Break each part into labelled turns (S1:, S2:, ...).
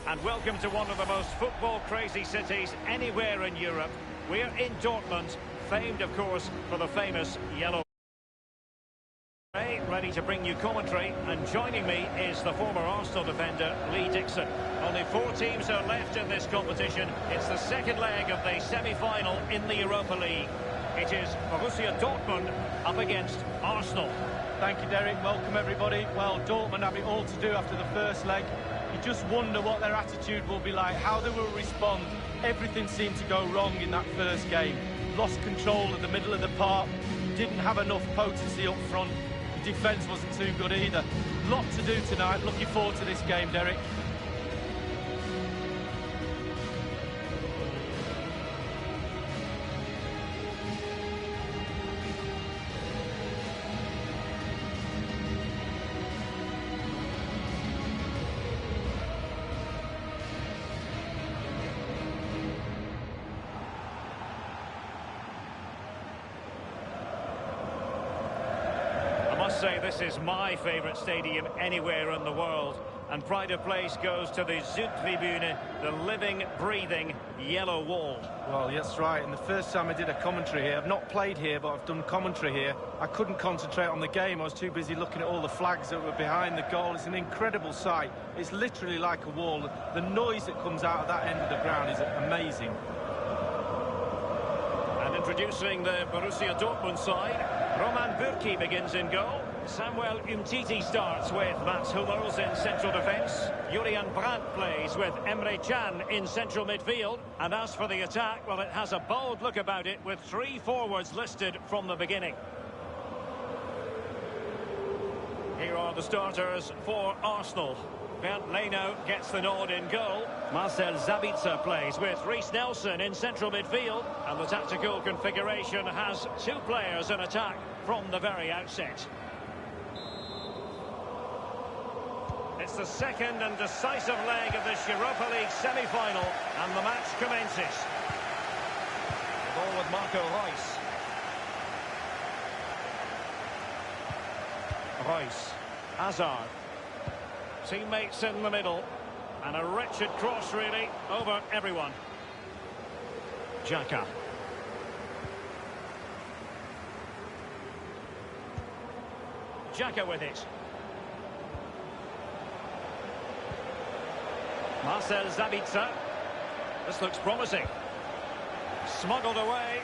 S1: and welcome to one of the most football-crazy cities anywhere in Europe. We're in Dortmund, famed, of course, for the famous yellow. Ready to bring you commentary, and joining me is the former Arsenal defender, Lee Dixon. Only 4 teams are left in this competition. It's the second leg of the semi-final in the Europa League. It is Borussia Dortmund up against Arsenal.
S2: Thank you, Derek. Welcome, everybody. Well, Dortmund have it all to do after the first leg. You just wonder what their attitude will be like, how they will respond. Everything seemed to go wrong in that first game. Lost control at the middle of the park, didn't have enough potency up front. The defence wasn't too good either. Lot to do tonight. Looking forward to this game, Derek.
S1: Say this is my favourite stadium anywhere in the world, and pride of place goes to the Südtribüne, the living, breathing yellow wall.
S2: Well, that's right, and the first time I did a commentary here, I've not played here, but I've done commentary here, I couldn't concentrate on the game. I was too busy looking at all the flags that were behind the goal. It's an incredible sight. It's literally like a wall. The noise that comes out of that end of the ground is amazing.
S1: And introducing the Borussia Dortmund side, Roman Bürki begins in goal. Samuel Umtiti starts with Mats Hummels in central defence. Julian Brandt plays with Emre Can in central midfield. And as for the attack, well, it has a bold look about it with 3 forwards listed from the beginning. Here are the starters for Arsenal. Bernd Leno gets the nod in goal. Marcel Sabitzer plays with Reiss Nelson in central midfield. And the tactical configuration has 2 players in attack from the very outset. It's the second and decisive leg of this Europa League semi-final, and the match commences. The ball with Marco Reus. Reus. Hazard. Teammates in the middle, and a wretched cross really over everyone. Xhaka. Xhaka with it. Marcel Sabitzer. This looks promising. Smuggled away.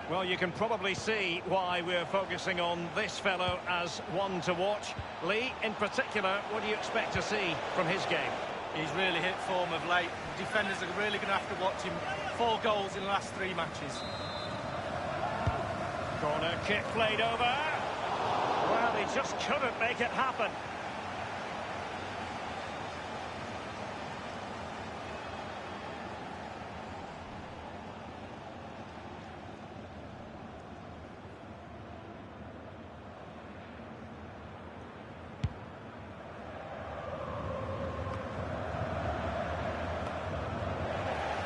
S1: Well, you can probably see why we're focusing on this fellow as one to watch. Lee, in particular, what do you expect to see from his game?
S2: He's really hit form of late. The defenders are really going to have to watch him. 4 goals in the last 3 matches.
S1: Corner kick played over. Well, he just couldn't make it happen.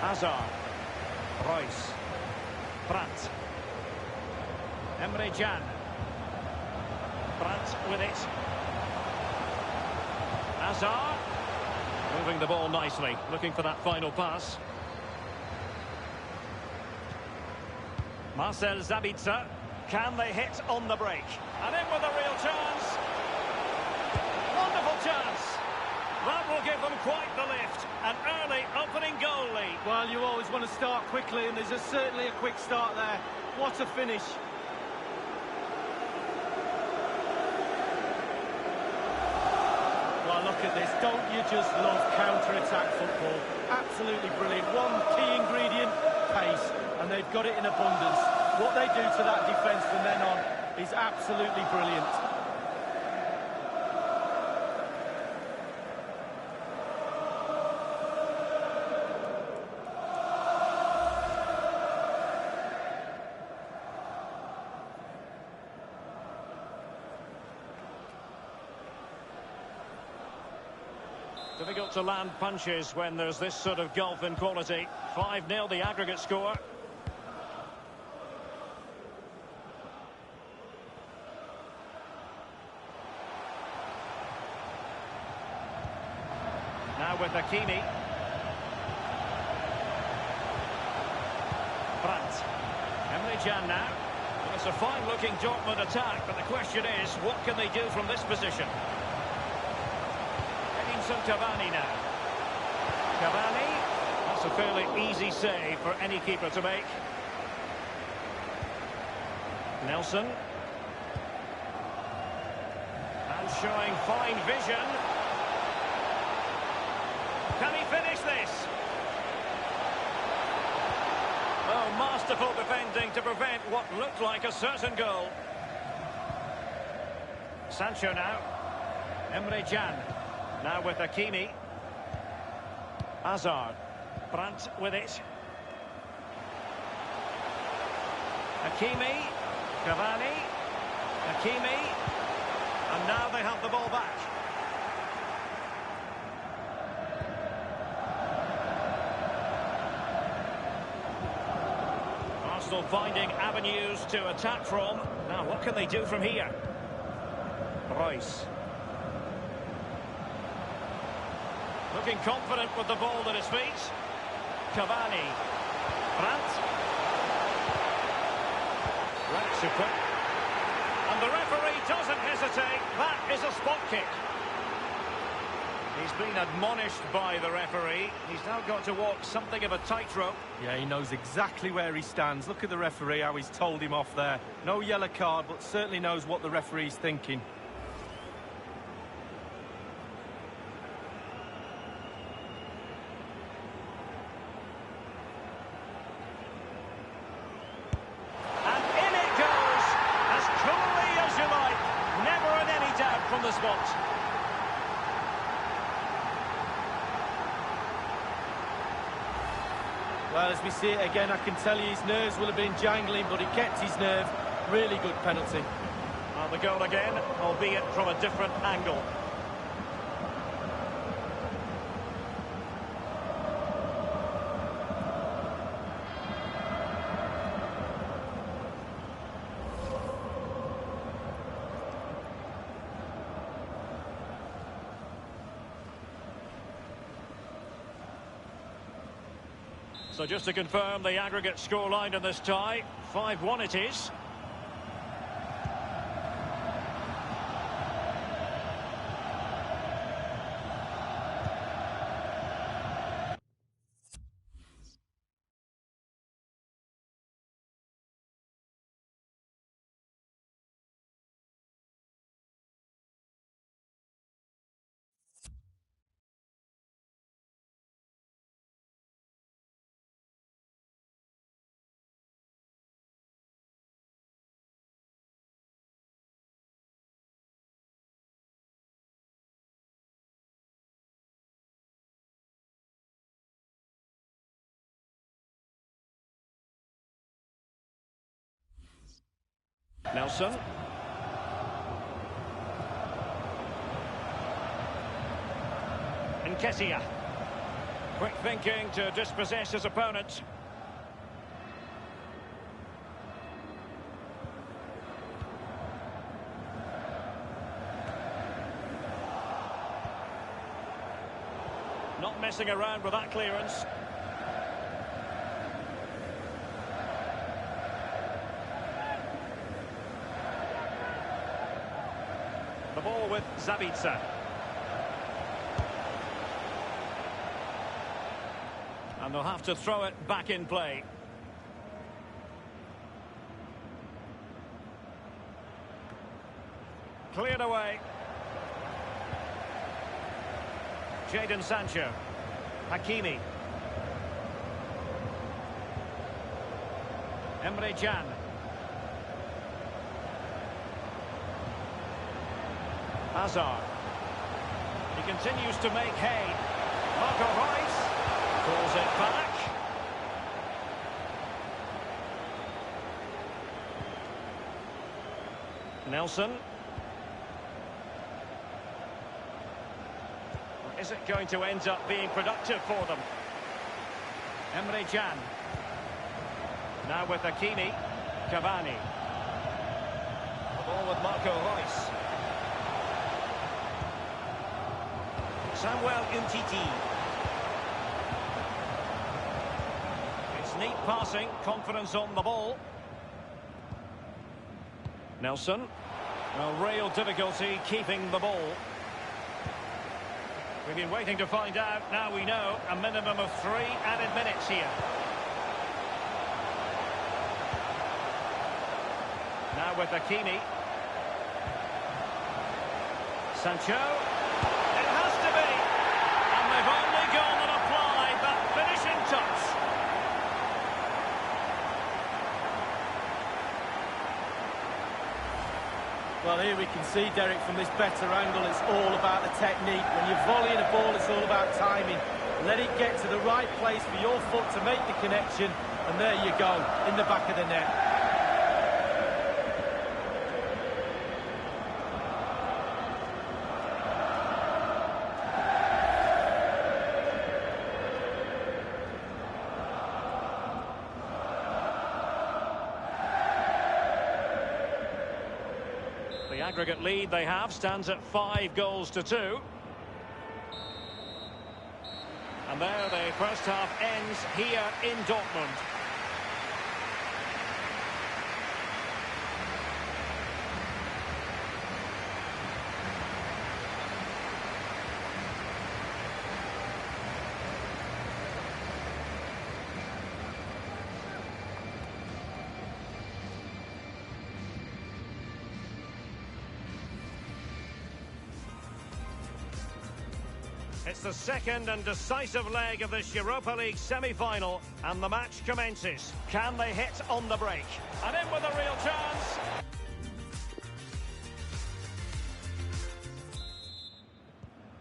S1: Hazard. Reus. Brandt. Emre Can. Brandt with it. Hazard. Moving the ball nicely, looking for that final pass. Marcel Sabitzer. Can they hit on the break? And in with a real chance. Wonderful chance. That will give them quite the lift. An early opening goal lead.
S2: Well, you always want to start quickly, and there's certainly a quick start there. What a finish. Well, look at this. Don't you just love counter-attack football? Absolutely brilliant. One key ingredient, pace. And they've got it in abundance. What they do to that defence from then on is absolutely brilliant.
S1: Difficult to land punches when there's this sort of gulf in quality. 5-0 the aggregate score. with Hakimi. Brandt. Emre Can now. Well, it's a fine-looking Dortmund attack, but the question is, what can they do from this position? Edinson Cavani now. Cavani. That's a fairly easy save for any keeper to make. Nelson. And showing fine vision. Can he finish this? Oh, masterful defending to prevent what looked like a certain goal. Sancho now. Emre Can. Now with Hakimi. Hazard. Brandt with it. Hakimi. Cavani. Hakimi. And now they have the ball back. Arsenal finding avenues to attack from. Now, what can they do from here? Reus. Looking confident with the ball at his feet. Cavani. Brandt. Super. And the referee doesn't hesitate. That is a spot kick. He's been admonished by the referee. He's now got to walk something of a tightrope.
S2: Yeah, he knows exactly where he stands. Look at the referee, how he's told him off there. No yellow card, but certainly knows what the referee's thinking.
S1: From the spot.
S2: Well, as we see it again, I can tell you his nerves will have been jangling, but he kept his nerve. Really good penalty.
S1: And the goal again, albeit from a different angle. So just to confirm the aggregate scoreline in this tie, 5-1 it is. Nelson. Nketiah. Quick thinking to dispossess his opponent. Not messing around with that clearance. The ball with Zabitzer. And they'll have to throw it back in play. Cleared away. Jadon Sancho. Hakimi. Emre Can. Hazard. He continues to make hay. Marco Reus pulls it back. Nelson. Is it going to end up being productive for them? Emre Can. Now with Hakimi. Cavani. The ball with Marco Reus. Samuel Umtiti. passing, confidence on the ball. Nelson. Well, real difficulty keeping the ball. We've been waiting to find out. Now we know a minimum of 3 added minutes here. Now with Hakimi. Sancho. It has to be. And they've only gone and applied that finishing touch.
S2: Well, here we can see, Derek, from this better angle, it's all about the technique. When you're volleying a ball, it's all about timing. Let it get to the right place for your foot to make the connection, and there you go, in the back of the net.
S1: The aggregate lead they have stands at 5 goals to 2. And there the first half ends here in Dortmund. It's the second and decisive leg of this Europa League semi-final, and the match commences. Can they hit on the break? And in with a real chance.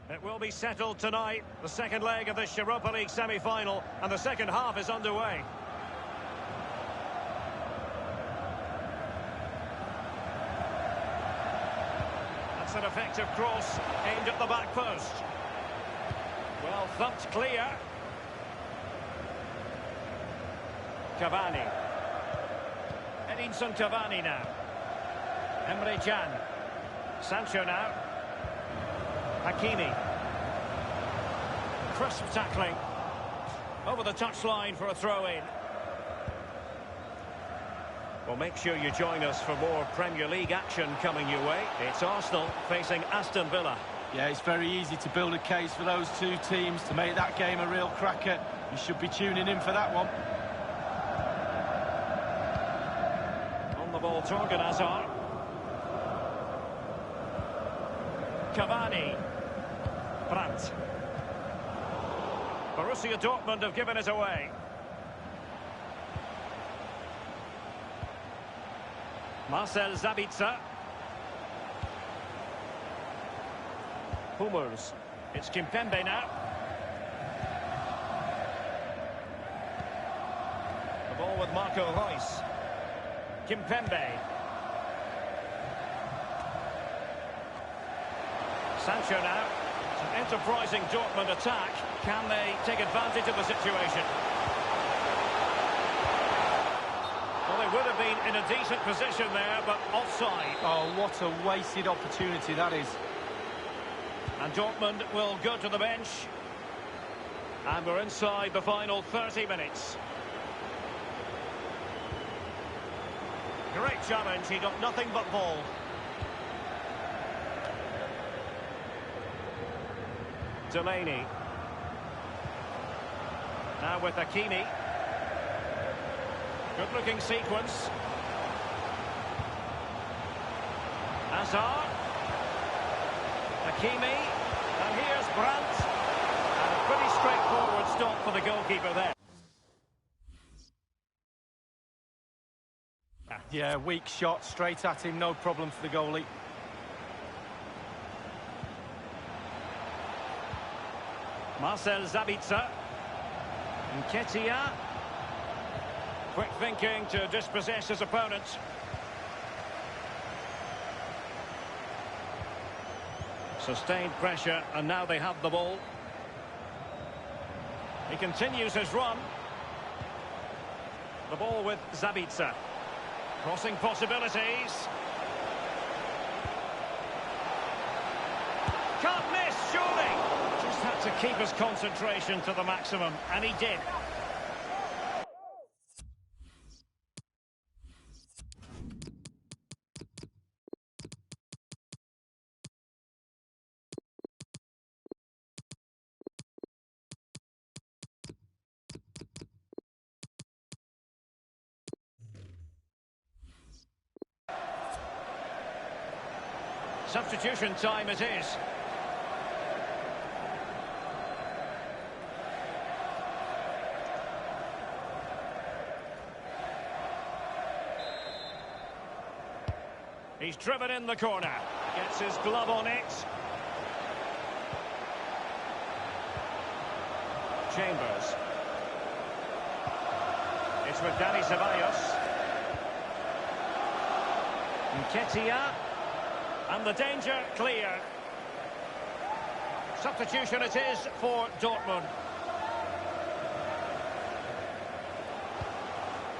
S1: It will be settled tonight, the second leg of this Europa League semi-final, and the second half is underway. That's an effective cross aimed at the back post. Well thumped clear. Cavani. Edinson Cavani now. Emre Can. Sancho now. Hakimi. Crisp tackling. Over the touchline for a throw-in. Well, make sure you join us for more Premier League action coming your way. It's Arsenal facing Aston Villa.
S2: Yeah, it's very easy to build a case for those two teams to make that game a real cracker. You should be tuning in for that one.
S1: On the ball, Torgan Hazard. Cavani. Brandt. Borussia Dortmund have given it away. Marcel Sabitzer. Hummels. It's Kimpembe now. The ball with Marco Reus. Kimpembe. Sancho now. It's an enterprising Dortmund attack. Can they take advantage of the situation? Well, they would have been in a decent position there, but offside.
S2: Oh, what a wasted opportunity that is.
S1: And Dortmund will go to the bench. And we're inside the final 30 minutes. Great challenge, he got nothing but ball. Delaney. Now with Hakimi. Good-looking sequence. Hazard. Hakimi, and here's Brandt, and a pretty straightforward stop for the goalkeeper there.
S2: Yeah, weak shot, straight at him, no problem for the goalie.
S1: Marcel Sabitzer. Nketiah. Quick thinking to dispossess his opponent. Sustained pressure, and now they have the ball. He continues his run. The ball with Sabitzer. Crossing possibilities. Can't miss, surely. Just had to keep his concentration to the maximum, and he did. Substitution time it is. He's driven in the corner. Gets his glove on it. Chambers. It's with Dani Ceballos. Nketiah. And the danger clear. Substitution it is for Dortmund.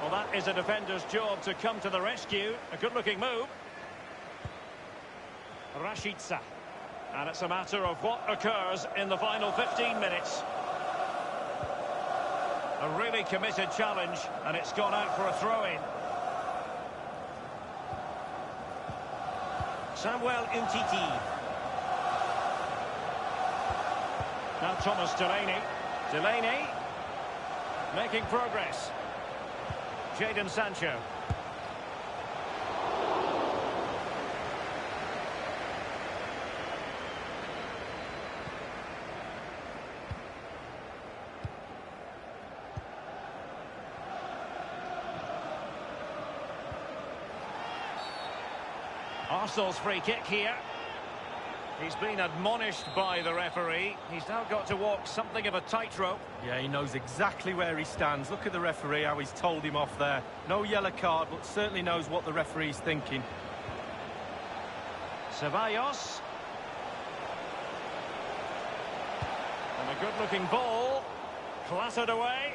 S1: Well, that is a defender's job to come to the rescue. A good-looking move. Rashica. And it's a matter of what occurs in the final 15 minutes. A really committed challenge, and it's gone out for a throw-in. Samuel Umtiti. Now Thomas Delaney. Delaney making progress. Jadon Sancho. Arsenal's free kick here. He's been admonished by the referee. He's now got to walk something of a tightrope.
S2: Yeah, he knows exactly where he stands. Look at the referee, how he's told him off there. No yellow card, but certainly knows what the referee's thinking.
S1: Ceballos. And a good-looking ball. Clattered away.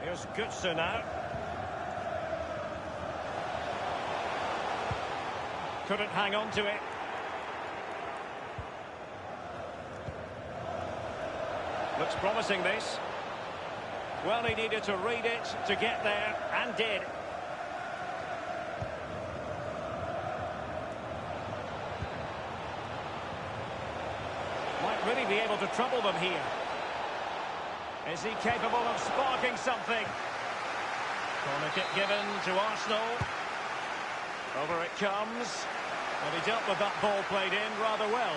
S1: Here's Götze now. Couldn't hang on to it. Looks promising, this. Well, he needed to read it to get there, and did. Might really be able to trouble them here. Is he capable of sparking something? Corner kick given to Arsenal. Over it comes. And he dealt with that ball played in rather well.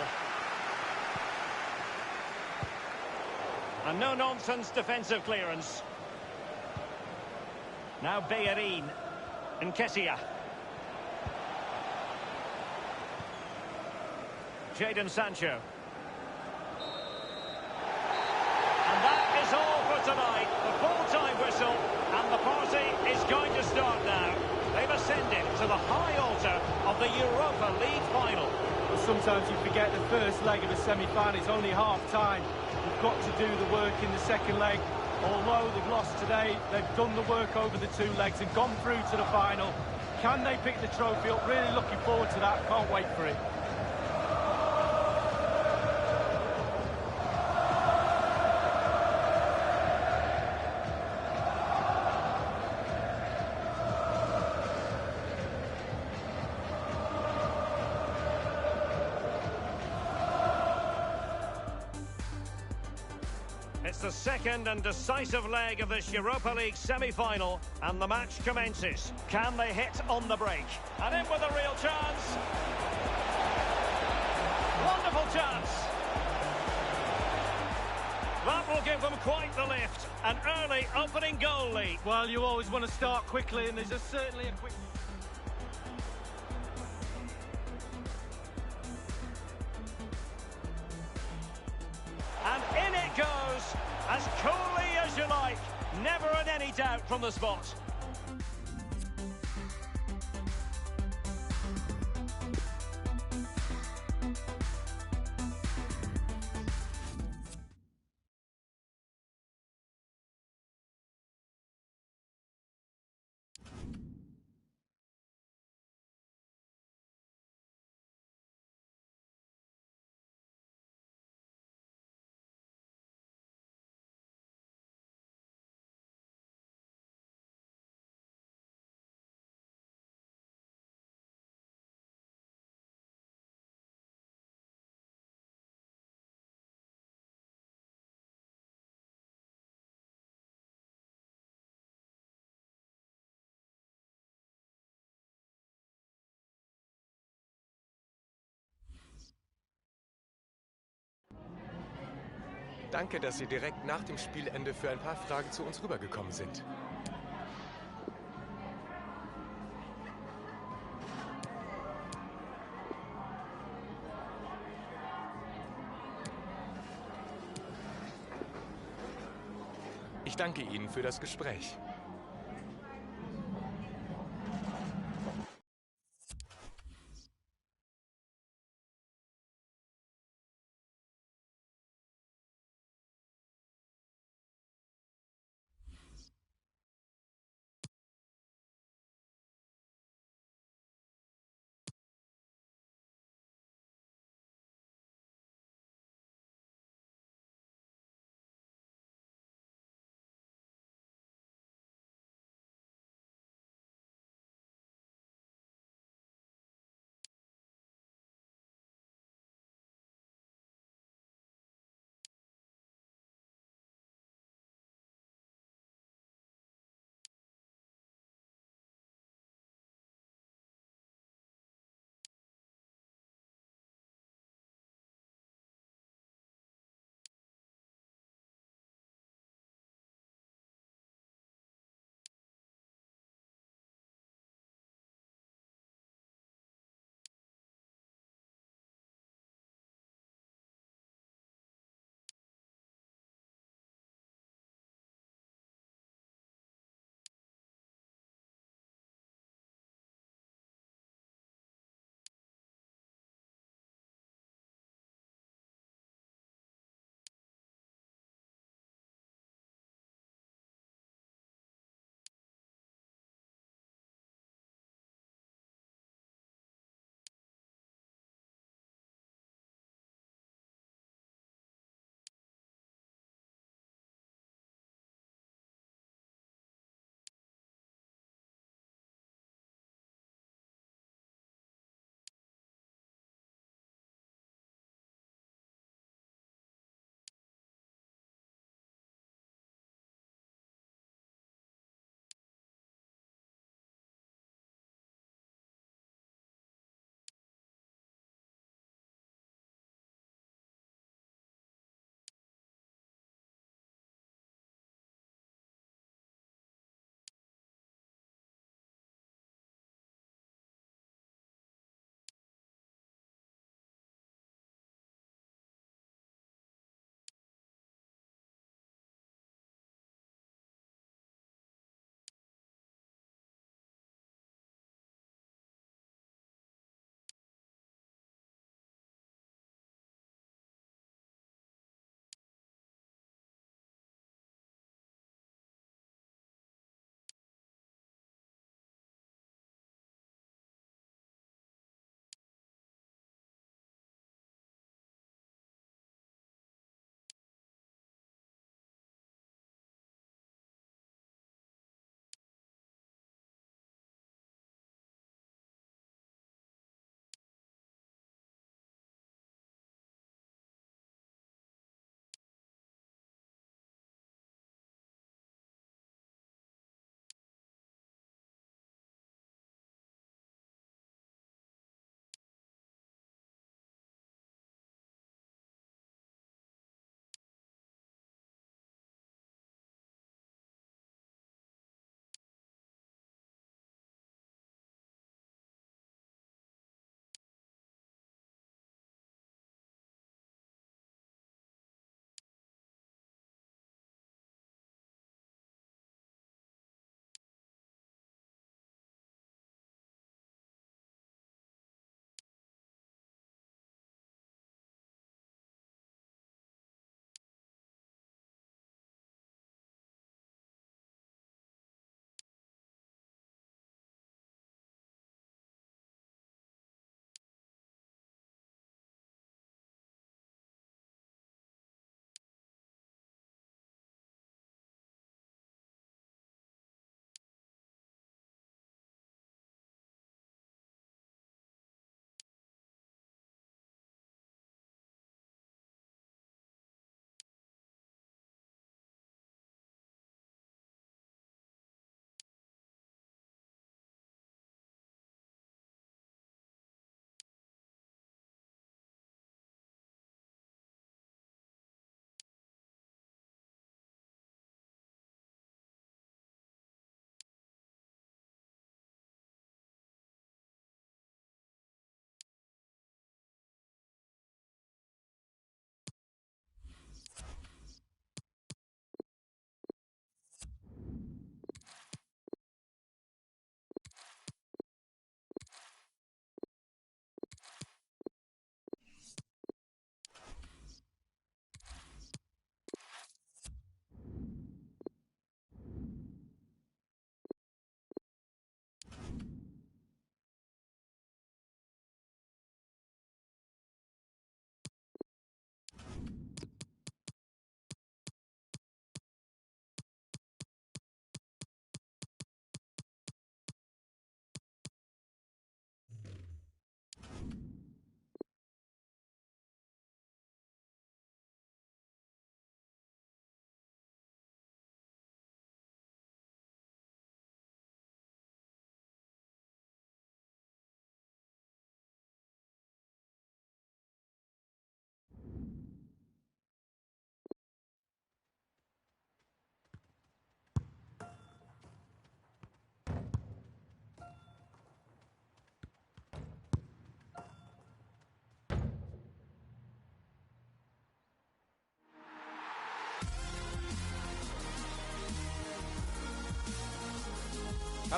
S1: And no-nonsense defensive clearance. Now Bellerin. Nketiah. Jadon Sancho. And that is all for tonight. The full-time whistle, and the party is going to start now. They've ascended to the high altar of the Europa League final.
S2: But sometimes you forget the first leg of a semi-final is only half-time. You've got to do the work in the second leg. Although they've lost today, they've done the work over the two legs and gone through to the final. Can they pick the trophy up? Really looking forward to that. Can't wait for it.
S1: It's the second and decisive leg of this Europa League semi-final, and the match commences. Can they hit on the break? And in with a real chance. Wonderful chance. That will give them quite the lift. An early opening goal lead.
S2: Well, you always want to start quickly, and there's certainly a quick...
S1: And in it goes, as coolly as you like. Never in any doubt from the spot.
S3: Danke, dass Sie direkt nach dem Spielende für ein paar Fragen zu uns rübergekommen sind. Ich danke Ihnen für das Gespräch.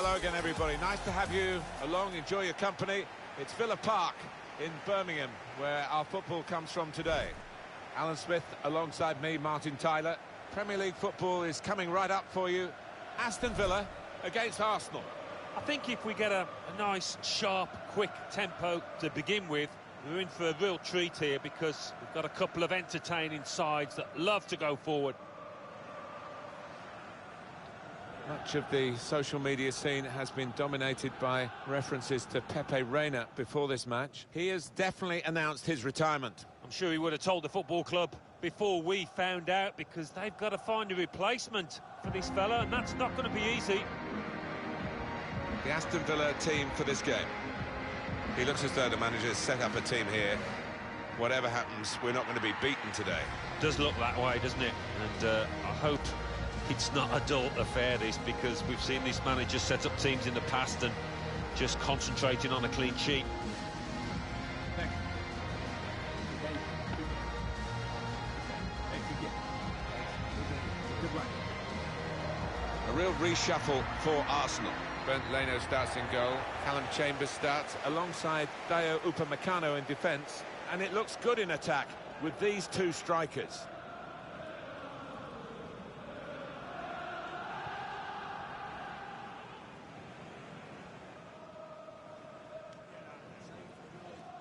S4: Hello again, everybody. Nice to have you along. Enjoy your company. It's Villa Park in Birmingham, where our football comes from today. Alan Smith alongside me, Martin Tyler. Premier League football is coming right up for you. Aston Villa against Arsenal.
S5: I think if we get a nice, sharp, quick tempo to begin with, we're in for a real treat here, because we've got a couple of entertaining sides that love to go forward.
S4: Much of the social media scene has been dominated by references to Pepe Reina before this match. He has definitely announced his retirement.
S5: I'm sure he would have told the football club before we found out, because they've got to find a replacement for this fella, and that's not going to be easy.
S4: The Aston Villa team for this game. He looks as though the manager's set up a team here. Whatever happens, we're not going to be beaten today.
S5: Does look that way, doesn't it? And I hope it's not a dull affair, this, because we've seen this manager set up teams in the past and just concentrating on a clean sheet.
S4: A real reshuffle for Arsenal. Bernd Leno starts in goal. Callum Chambers starts alongside Dayot Upamecano in defence. And it looks good in attack with these two strikers.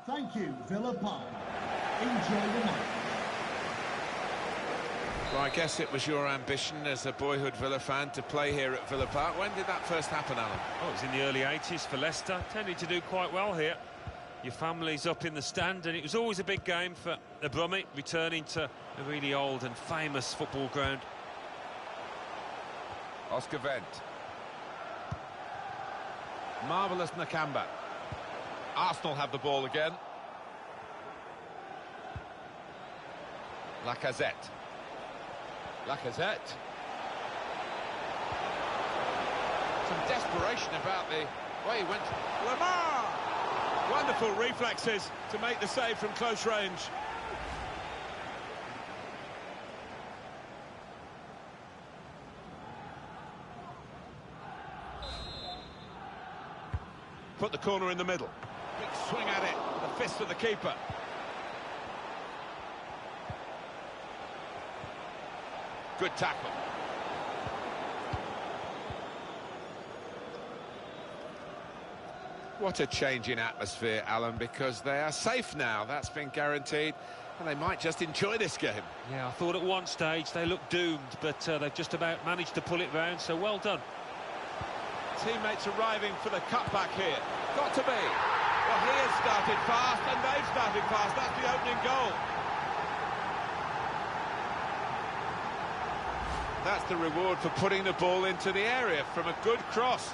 S6: Thank you, Villa Park. Enjoy the match.
S4: Well, I guess it was your ambition as a boyhood Villa fan to play here at Villa Park. When did that first happen, Alan?
S5: Oh, it was in the early 80s for Leicester. Tended to do quite well here. Your family's up in the stand, and it was always a big game for the Brummie, returning to a really old and famous football ground.
S4: Oscar Wendt. Marvellous Nakamba. Arsenal have the ball again. Lacazette. Lacazette. Some desperation about the way he went. Lamar! Wonderful reflexes to make the save from close range. Put the corner in the middle. Big swing at it, the fist of the keeper. Good tackle. What a change in atmosphere, Alan, because they are safe now. That's been guaranteed, and they might just enjoy this game.
S5: Yeah, I thought at one stage they looked doomed, but they've just about managed to pull it round, so well done.
S4: Teammates arriving for the cutback here. Got to be. Well, he has started fast, and they've started fast. That's the opening goal. That's the reward for putting the ball into the area from a good cross,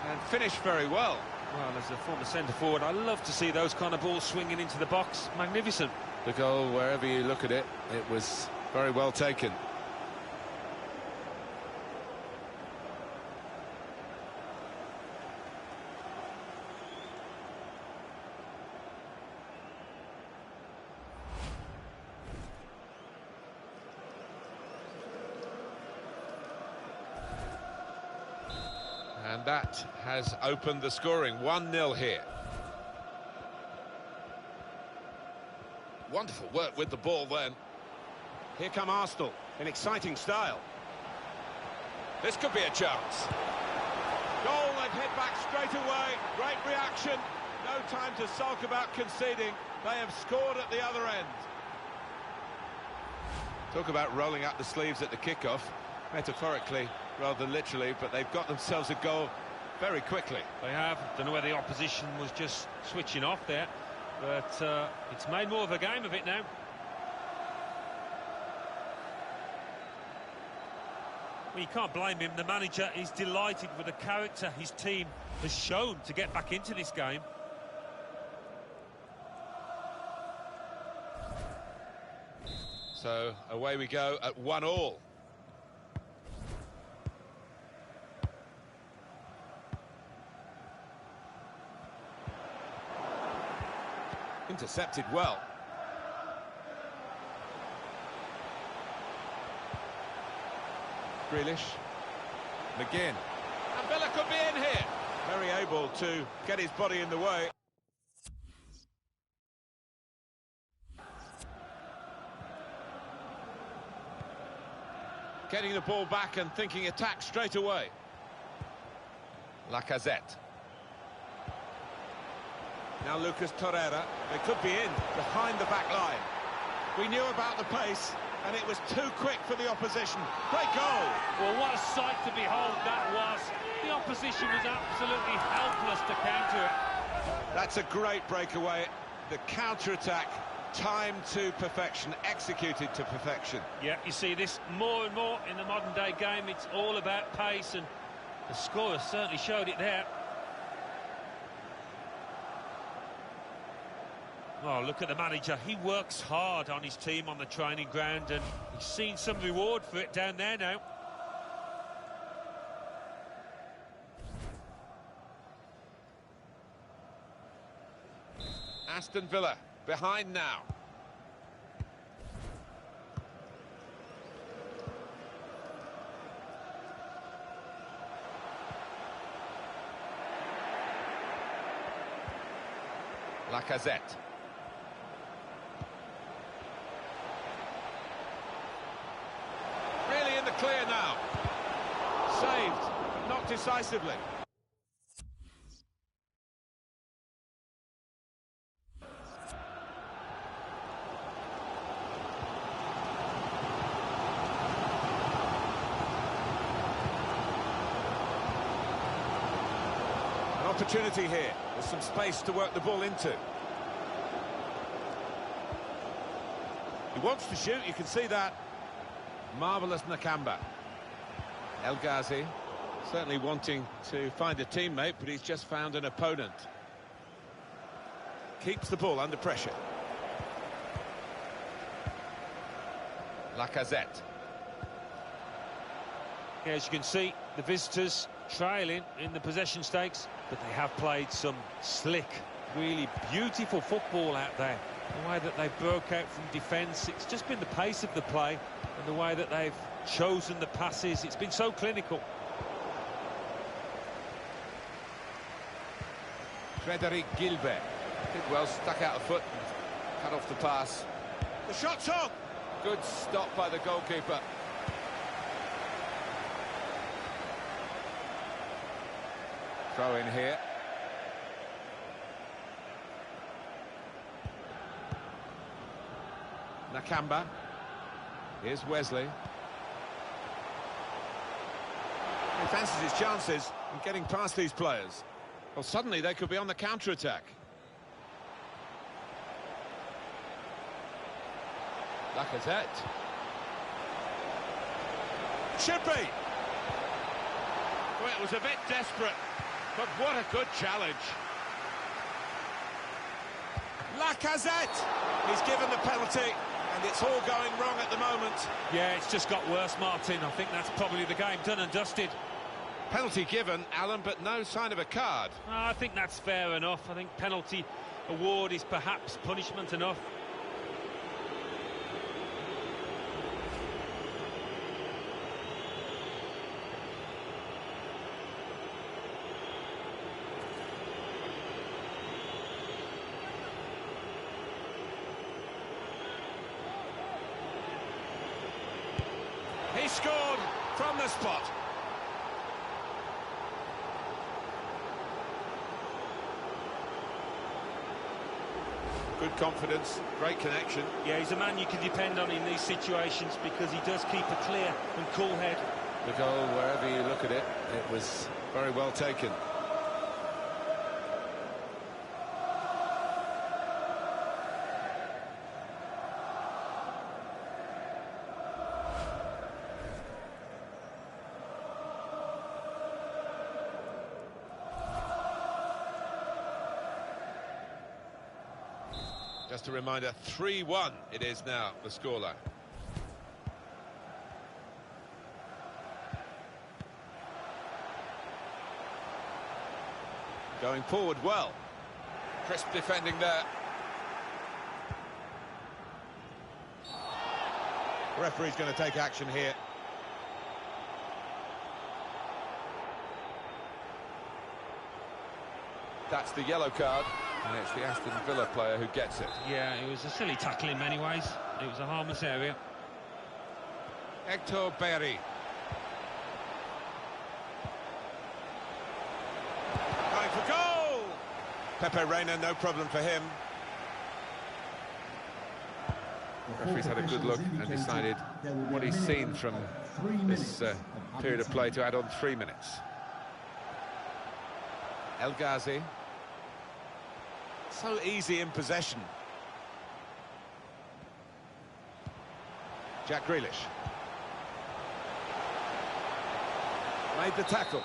S4: and finished very well.
S5: Well, as a former centre-forward, I love to see those kind of balls swinging into the box. Magnificent.
S4: The goal, wherever you look at it, it was very well taken. And that has opened the scoring. 1-0 here. Wonderful work with the ball then. Here come Arsenal in exciting style. This could be a chance. Goal, they've hit back straight away. Great reaction. No time to sulk about conceding. They have scored at the other end. Talk about rolling up the sleeves at the kickoff. Metaphorically rather than literally, but they've got themselves a goal very quickly.
S5: They have. Don't know whether the opposition was just switching off there, but it's made more of a game of it now. Well, you can't blame him. The manager is delighted with the character his team has shown to get back into this game.
S4: So away we go at 1-1. Intercepted well. Grealish. McGinn. And Villa could be in here. Very able to get his body in the way. Getting the ball back and thinking attack straight away. Lacazette. Now Lucas Torreira. They could be in behind the back line. We knew about the pace, and it was too quick for the opposition. Great goal!
S5: Well, what a sight to behold that was. The opposition was absolutely helpless to counter it.
S4: That's a great breakaway. The counter-attack, timed to perfection, executed to perfection.
S5: Yeah, you see this more and more in the modern-day game. It's all about pace, and the scorer certainly showed it there. Oh, look at the manager. He works hard on his team on the training ground, and he's seen some reward for it down there now.
S4: Aston Villa behind now. Lacazette. Really in the clear now. Saved, but not decisively. An opportunity here. There's some space to work the ball into. He wants to shoot, you can see that. Marvellous Nakamba. El Ghazi certainly wanting to find a teammate, but he's just found an opponent. Keeps the ball under pressure. Lacazette.
S5: Yeah, as you can see, the visitors trailing in the possession stakes, but they have played some slick, really beautiful football out there. The way that they broke out from defence, it's just been the pace of the play and the way that they've chosen the passes. It's been so clinical.
S4: Frederic Gilbert. Did well, stuck out a foot and cut off the pass. The shot's on! Good stop by the goalkeeper. Throw in here. Nakamba. Here's Wesley. He fancies his chances in getting past these players. Well, suddenly they could be on the counter-attack. Lacazette. Should be! Well, it was a bit desperate, but what a good challenge. Lacazette! He's given the penalty, and it's all going wrong at the moment.
S5: Yeah, it's just got worse, Martin. I think that's probably the game done and dusted.
S4: Penalty given, Alan, but no sign of a card.
S5: I think that's fair enough. I think penalty award is perhaps punishment enough.
S4: He scored from the spot. Good confidence, great connection.
S5: Yeah, he's a man you can depend on in these situations because he does keep a clear and cool head.
S4: The goal, wherever you look at it, it was very well taken. Just a reminder, 3-1 it is now, the scoreline. Going forward well. Crisp defending there. The referee's going to take action here. That's the yellow card, and it's the Aston Villa player who gets it.
S5: Yeah, it was a silly tackle in many ways. It was a harmless area.
S4: Hector Berry. Going for goal! Pepe Reina, no problem for him. The referee's had a good look and decided what he's seen from this period of play to add on 3 minutes. El Ghazi. So easy in possession. Jack Grealish. Made the tackle.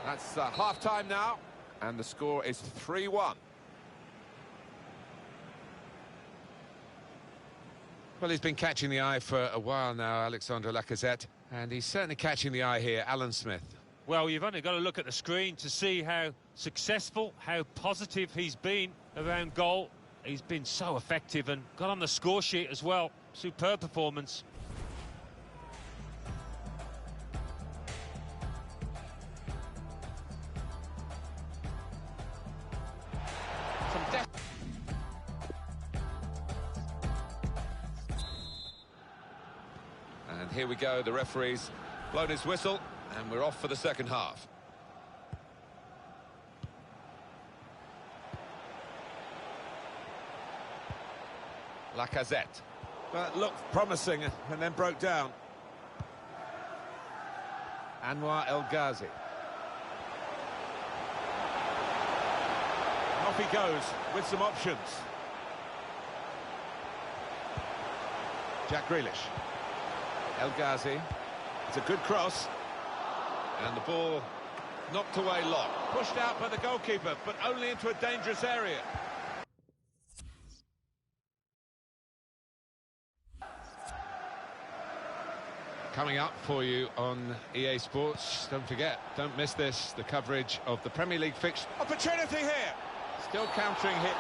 S4: That's half-time now, and the score is 3-1. Well, he's been catching the eye for a while now, Alexandre Lacazette, and he's certainly catching the eye here, Alan Smith.
S5: Well, you've only got to look at the screen to see how successful, how positive he's been around goal. He's been so effective and got on the score sheet as well. Superb performance.
S4: And here we go, the referee's blown his whistle, and we're off for the second half. Lacazette. But looked promising and then broke down. Anwar El Ghazi. Off he goes with some options. Jack Grealish. El Ghazi. It's a good cross. And the ball knocked away long. Pushed out by the goalkeeper, but only into a dangerous area. Coming up for you on EA Sports, don't forget, don't miss this, the coverage of the Premier League fixture. Opportunity here! Still countering hit.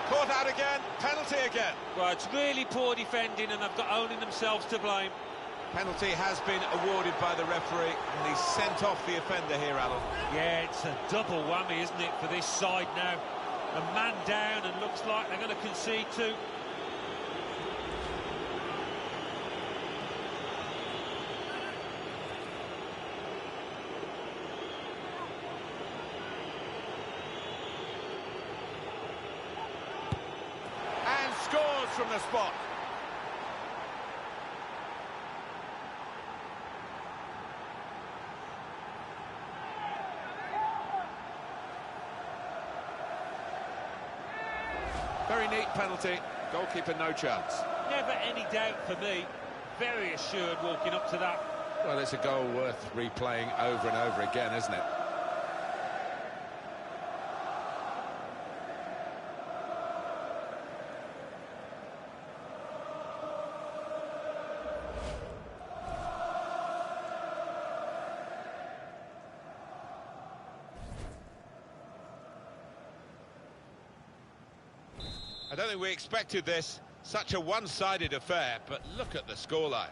S4: Caught out again, penalty again.
S5: Well, it's really poor defending, and they've got only themselves to blame.
S4: Penalty has been awarded by the referee, and he's sent off the offender here, Alan.
S5: Yeah, it's a double whammy, isn't it, for this side now? A man down, and looks like they're going to concede too.
S4: And scores from the spot. Very neat penalty. Goalkeeper, no chance.
S5: Never any doubt for me. Very assured walking up to that.
S4: Well, it's a goal worth replaying over and over again, isn't it? I don't think we expected this, such a one-sided affair, but look at the scoreline.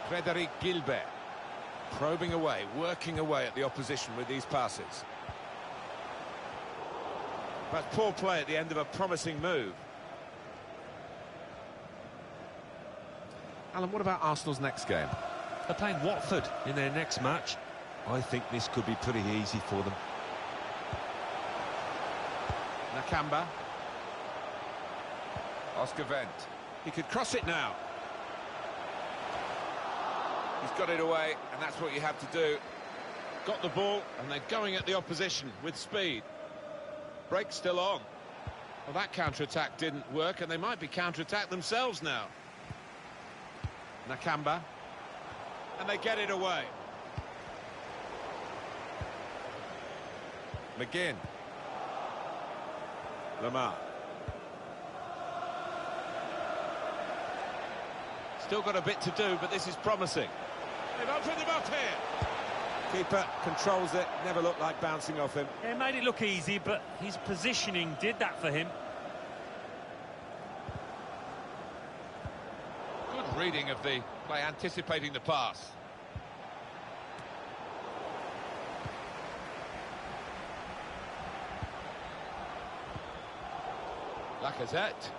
S4: Frédéric Guilbert, probing away, working away at the opposition with these passes. But poor play at the end of a promising move. Alan, what about Arsenal's next game?
S5: They're playing Watford in their next match. I think this could be pretty easy for them.
S4: Nakamba. Oscar Wendt. He could cross it now. He's got it away, and that's what you have to do. Got the ball, and they're going at the opposition with speed. Break still on. Well, that counter-attack didn't work, and they might be counter-attacked themselves now. Nakamba. And they get it away. McGinn. Lamar. Still got a bit to do, but this is promising. They've opened him up here. Keeper controls it, never looked like bouncing off him.
S5: It made it look easy, but his positioning did that for him.
S4: Good reading of the play, anticipating the pass. Lacazette.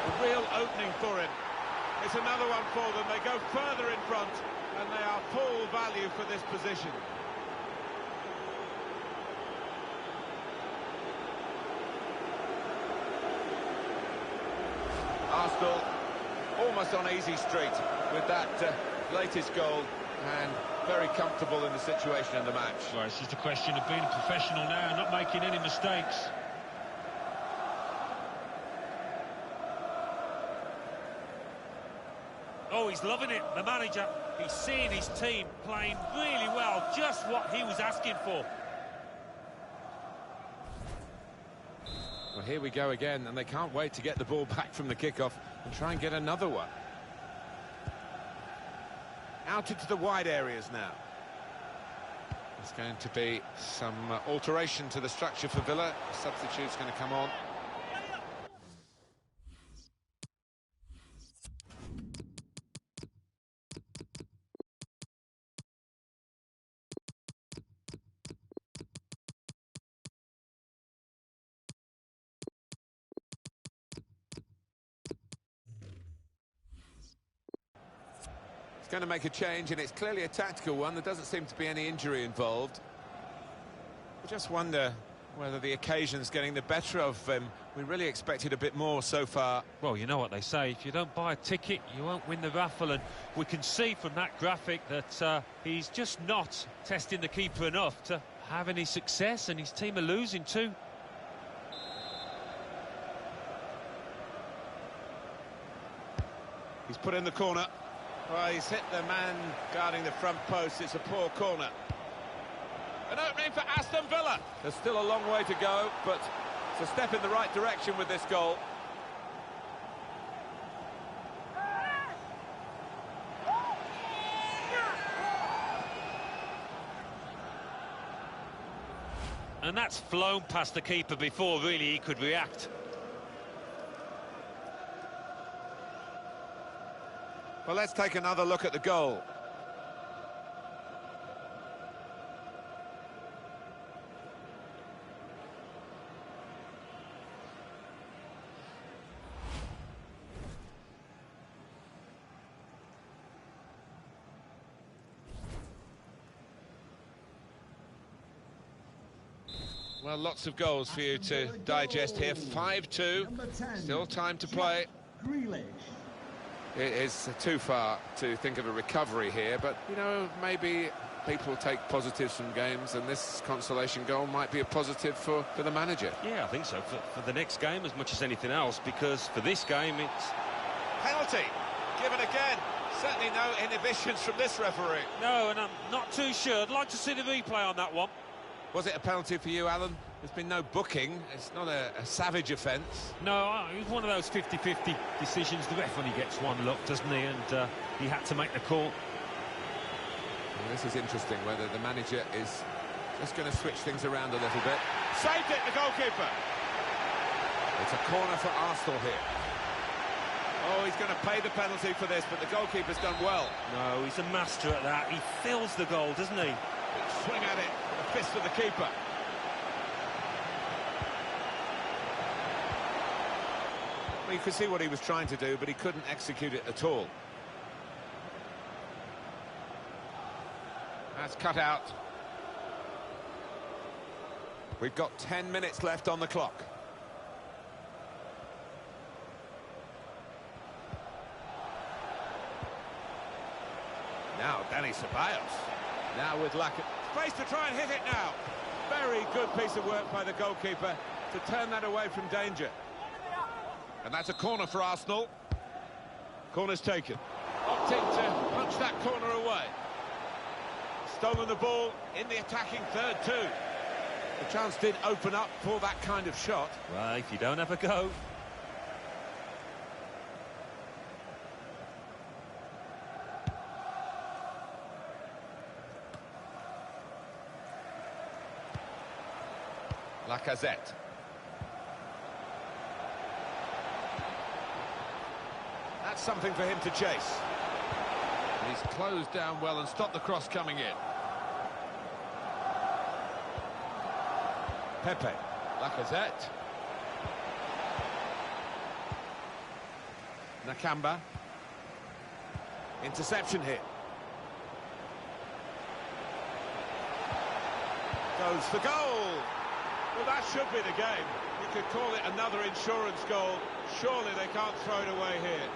S4: A real opening for him. It's another one for them. They go further in front, and they are full value for this position. Arsenal almost on easy street with that latest goal, and very comfortable in the situation in the match.
S5: Well, it's just a question of being a professional now, not making any mistakes. Oh, he's loving it, the manager. He's seeing his team playing really well, just what he was asking for.
S4: Well, here we go again, and they can't wait to get the ball back from the kickoff and try and get another one. Out into the wide areas now. There's going to be some alteration to the structure for Villa. Substitute's going to come on. Going to make a change, and it's clearly a tactical one. There doesn't seem to be any injury involved. I just wonder whether the occasion's getting the better of him. We really expected a bit more so far.
S5: Well, you know what they say, if you don't buy a ticket, you won't win the raffle, and we can see from that graphic that he's just not testing the keeper enough to have any success, and his team are losing too.
S4: He's put in the corner. Well, he's hit the man guarding the front post. It's a poor corner. An opening for Aston Villa. There's still a long way to go, but it's a step in the right direction with this goal.
S5: And that's flown past the keeper before really he could react.
S4: Well, let's take another look at the goal. Well, lots of goals for you to digest here. 5-2, still time to play.
S6: Grealish.
S4: It is too far to think of a recovery here, but, you know, maybe people take positives from games, and this consolation goal might be a positive for the manager.
S5: Yeah, I think so, for the next game as much as anything else, because for this game it's...
S4: Penalty, given again. Certainly no inhibitions from this referee.
S5: No, and I'm not too sure. I'd like to see the replay on that one.
S4: Was it a penalty for you, Alan? There's been no booking. It's not a savage offence.
S5: No, it was one of those 50-50 decisions. The ref only gets one look, doesn't he? And he had to make the call.
S4: Well, this is interesting, whether the manager is just going to switch things around a little bit. Saved it, the goalkeeper. It's a corner for Arsenal here. Oh, he's going to pay the penalty for this, but the goalkeeper's done well.
S5: No, he's a master at that. He fills the goal, doesn't he?
S4: Swing at it, the fist of the keeper. Well, you could see what he was trying to do, but he couldn't execute it at all. That's cut out. We've got 10 minutes left on the clock. Now, Dani Ceballos. Now with Lacazette. Space to try and hit it now. Very good piece of work by the goalkeeper to turn that away from danger. And that's a corner for Arsenal. Corner's taken. Opting to punch that corner away. Stolen the ball in the attacking third too. The chance did open up for that kind of shot.
S5: Well, if you don't have a go.
S4: Lacazette. That's something for him to chase. He's closed down well and stopped the cross coming in. Pepe, Lacazette. Nakamba. Interception here. Goes for goal.
S7: Well, that should be the game. You could call it another insurance goal. Surely they can't throw it away here.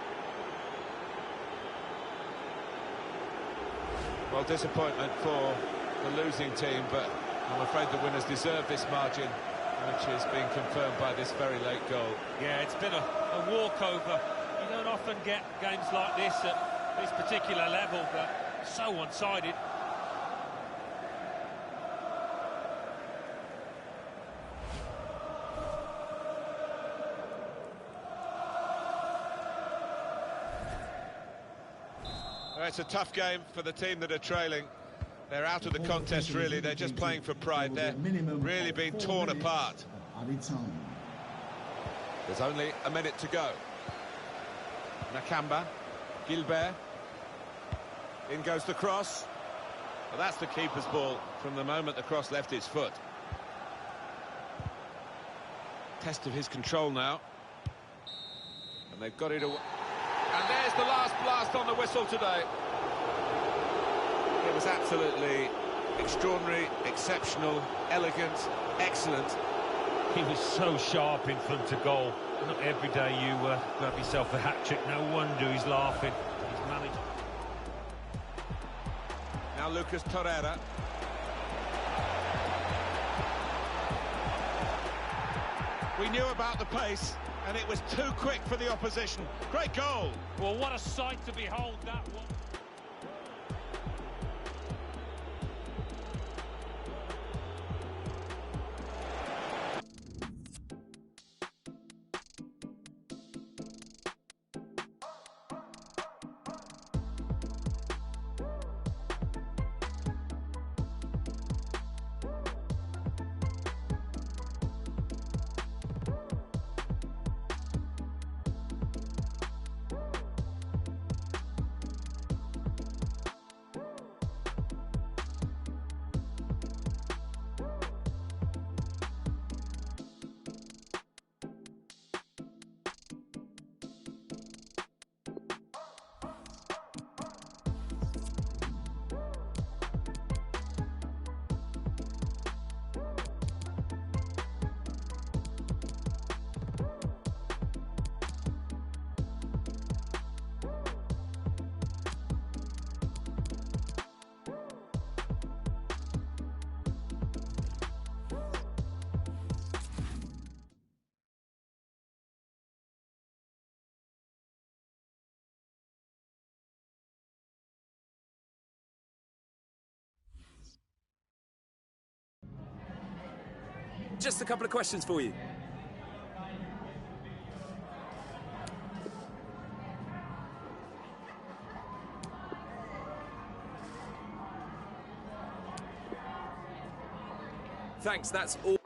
S4: Well, disappointment for the losing team, but I'm afraid the winners deserve this margin, which is being confirmed by this very late goal.
S5: Yeah, it's been a walkover. You don't often get games like this at this particular level, but so one-sided.
S4: Well, it's a tough game for the team that are trailing. They're out of the contest, really. They're just playing for pride. They're really being torn apart. There's only a minute to go. Nakamba, Gilbert. In goes the cross. Well, that's the keeper's ball from the moment the cross left his foot. Test of his control now. And they've got it away. And there's the last blast on the whistle today. It was absolutely extraordinary, exceptional, elegant, excellent.
S5: He was so sharp in front of goal. Not every day you grab yourself a hat-trick. No wonder he's laughing. He's managed.
S4: Now Lucas Torreira.
S7: We knew about the pace, and it was too quick for the opposition. Great goal.
S5: Well, what a sight to behold that one.
S8: Just a couple of questions for you. Thanks, that's all.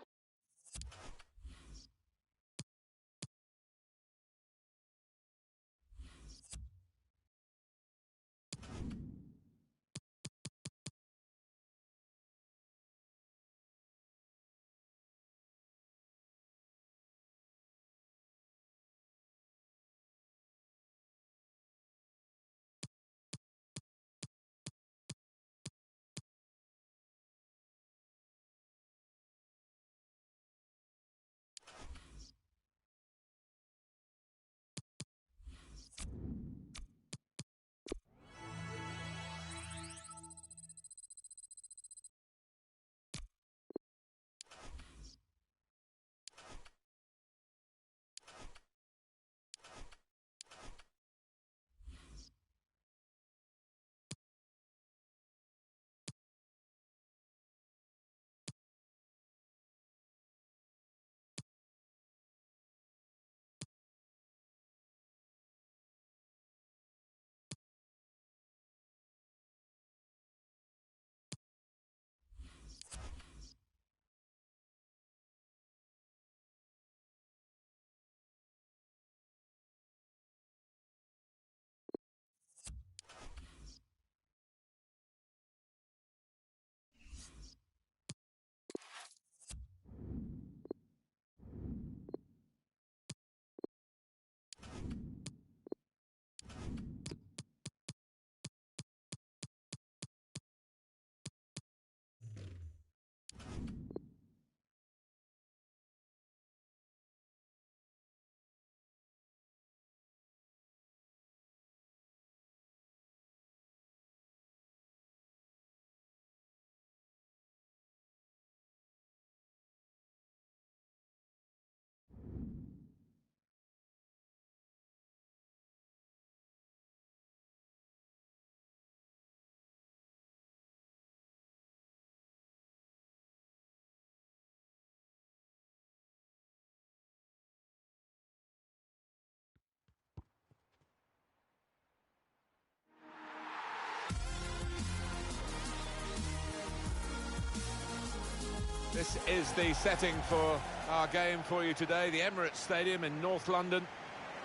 S4: This is the setting for our game for you today, the Emirates Stadium in North London.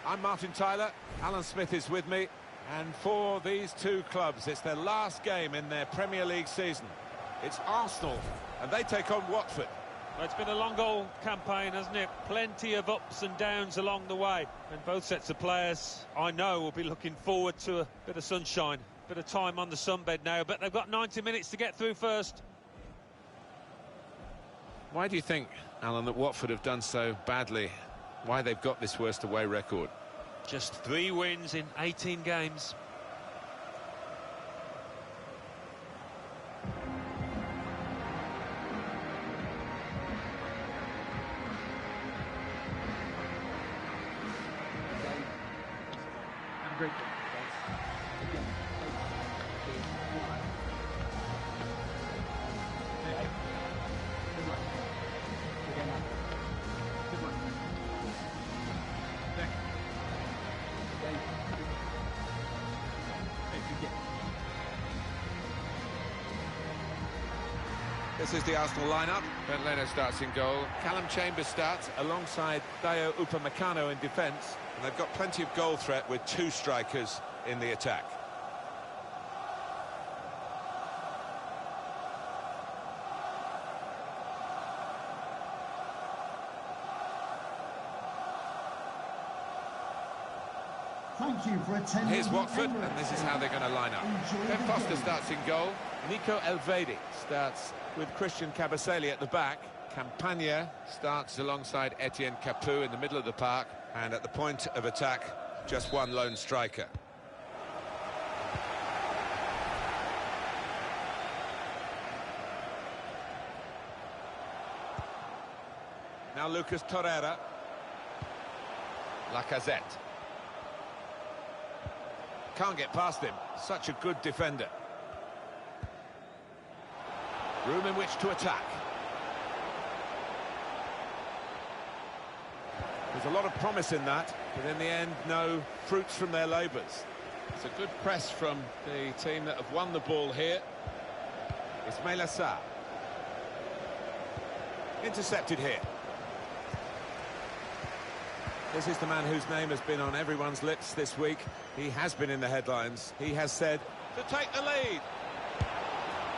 S4: I'm Martin Tyler, Alan Smith is with me, and for these two clubs, it's their last game in their Premier League season. It's Arsenal, and they take on Watford.
S5: Well, it's been a long goal campaign, hasn't it? Plenty of ups and downs along the way. And both sets of players, I know, will be looking forward to a bit of sunshine, a bit of time on the sunbed now, but they've got 90 minutes to get through first.
S4: Why do you think, Alan, that Watford have done so badly? Why they've got this worst away record?
S5: Just 3 wins in 18 games.
S9: Great.
S4: This is the Arsenal lineup. Ben Leno starts in goal. Callum Chambers starts alongside Dayo Upamecano in defence. And they've got plenty of goal threat with 2 strikers in the attack.
S6: Thank you for attending.
S4: Here's Watford, and this is how they're going to line up. Ben Foster starts in goal. Nico Elvedi starts with Christian Kabasele at the back. Campagna starts alongside Etienne Capoue in the middle of the park. And at the point of attack, just one lone striker. Now Lucas Torreira. Lacazette. Can't get past him. Such a good defender. Room in which to attack. There's a lot of promise in that, but in the end, no fruits from their labours. It's a good press from the team that have won the ball here. Ismaila Sarr. Intercepted here. This is the man whose name has been on everyone's lips this week. He has been in the headlines. He has said,
S7: To take the lead.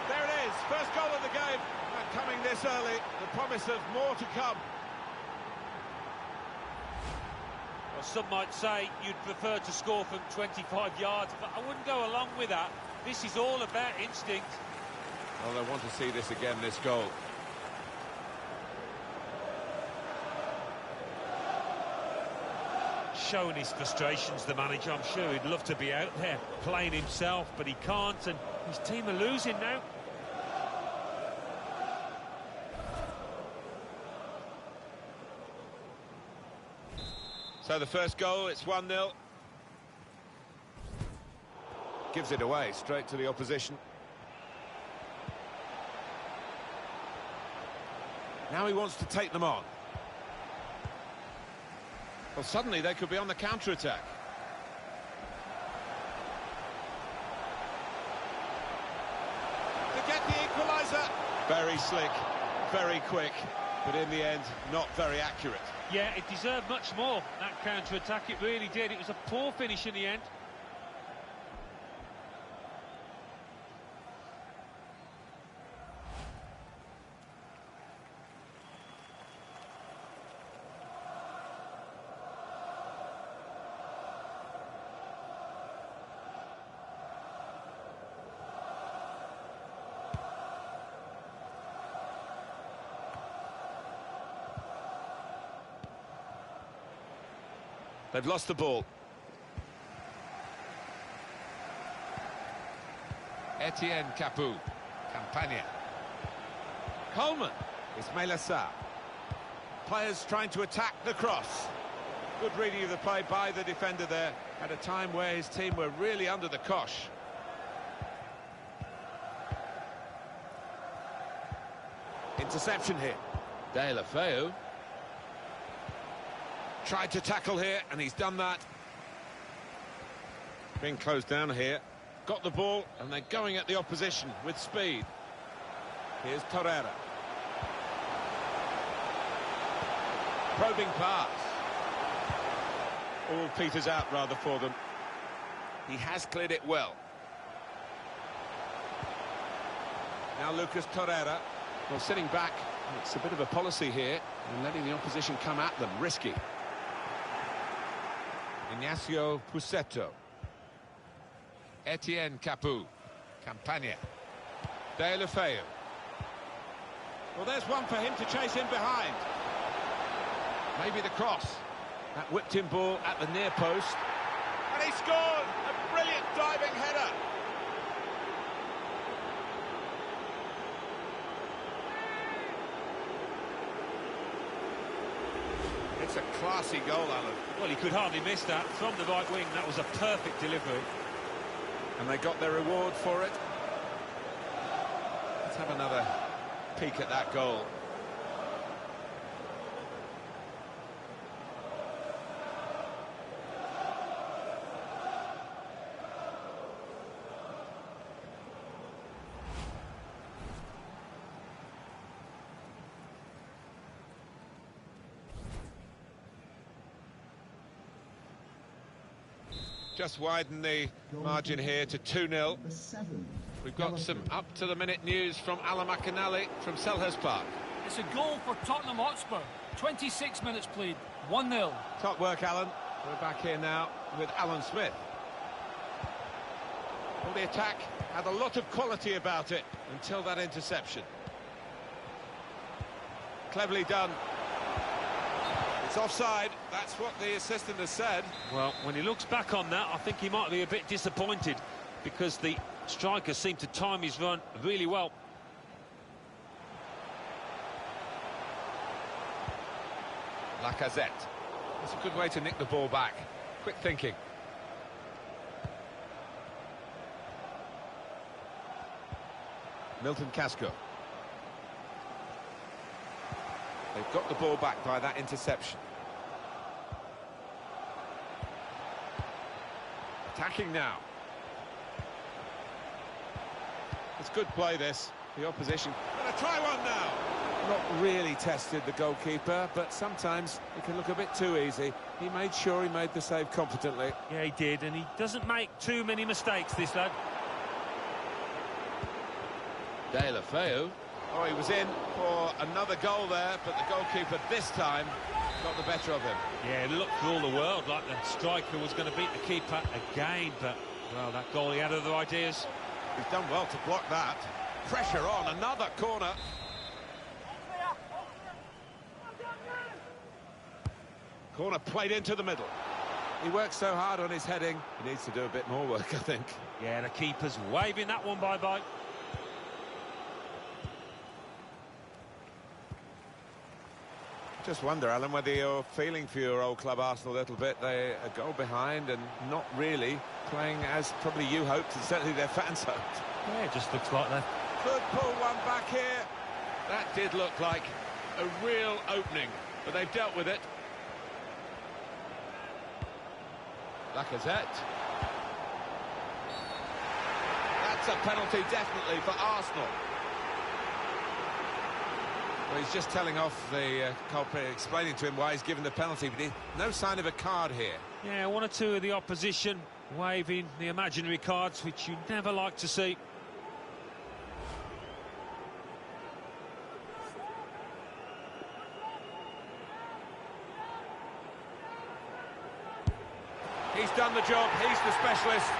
S7: There it is, first goal of the game. And coming this early, the promise of more to come.
S5: Well, some might say you'd prefer to score from 25 yards, but I wouldn't go along with that. This is all about instinct.
S4: well, I want to see this again, this goal.
S5: Showing his frustrations, the manager. I'm sure he'd love to be out there playing himself, but he can't, and his team are losing now.
S4: So the first goal, it's 1-0. Gives it away, straight to the opposition. Now he wants to take them on. Well, suddenly they could be on the counter-attack.
S7: To get the equaliser. Very slick, very quick, but in the end, not very accurate.
S5: Yeah, it deserved much more, that counter-attack. It really did. It was a poor finish in the end.
S4: They've lost the ball. Etienne Capoue. Campagna. Coleman. Ismaila Sarr. Players trying to attack the cross. Good reading of the play by the defender there at a time where his team were really under the cosh. Interception here. Deulofeu. Tried to tackle here, and he's done that. Being closed down here. Got the ball, and they're going at the opposition with speed. Here's Torreira. Probing pass. All peters out rather for them. He has cleared it well. Now Lucas Torreira. Well, sitting back, it's a bit of a policy here, and letting the opposition come at them, risky. Ignacio Pusetto. Etienne Capoue. Campagna. Deulofeu. Well, there's one for him to chase in behind. Maybe the cross. That whipped in ball at the near post. And he scored! A brilliant diving header. It's a classy goal, Alan.
S5: Well, he could hardly miss that. From the right wing, that was a perfect delivery.
S4: And they got their reward for it. Let's have another peek at that goal. Just widen the margin here to 2-0. We've got some up-to-the-minute news from Alan McInally from Selhurst Park.
S9: It's a goal for Tottenham Hotspur. 26 minutes played, 1-0.
S4: Top work, Alan. We're back here now with Alan Smith. Well, the attack had a lot of quality about it until that interception. Cleverly done. It's offside, that's what the assistant has said.
S5: Well, when he looks back on that, I think he might be a bit disappointed because the striker seemed to time his run really well.
S4: Lacazette. It's a good way to nick the ball back. Quick thinking. Milton Casco. They've got the ball back by that interception. Attacking now. It's good play, this. The opposition. Gonna try one now. Not really tested the goalkeeper, but sometimes it can look a bit too easy. He made sure he made the save competently.
S5: Yeah, he did, and he doesn't make too many mistakes, this lad.
S4: Deulofeu. Oh, he was in for another goal there, but the goalkeeper this time got the better of him.
S5: Yeah, it looked for all the world like the striker was going to beat the keeper again, but, well, that goal, he had other ideas.
S4: He's done well to block that. Pressure on, another corner. Corner played into the middle. He works so hard on his heading, he needs to do a bit more work, I think.
S5: Yeah, the keeper's waving that one bye-bye.
S4: Just wonder, Alan, whether you're feeling for your old club Arsenal a little bit. They're a goal behind and not really playing as probably you hoped, and certainly their fans hoped.
S5: Yeah, it just looks like that.
S4: Could pull one back here. That did look like a real opening, but they've dealt with it. Lacazette. That's a penalty, definitely, for Arsenal. Well, he's just telling off the culprit, explaining to him why he's given the penalty, but no sign of a card here.
S5: Yeah, one or two of the opposition waving the imaginary cards, which you never like to see.
S4: He's done the job, he's the specialist.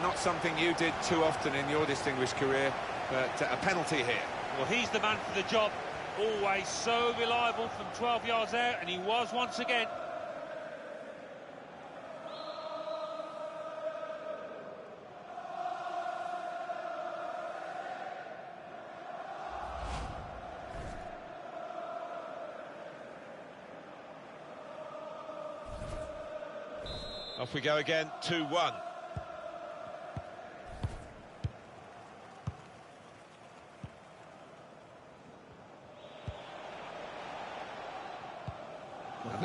S4: Not something you did too often in your distinguished career, but a penalty here.
S5: Well, he's the man for the job. Always so reliable from 12 yards out, and he was once again.
S4: Off we go again, 2-1.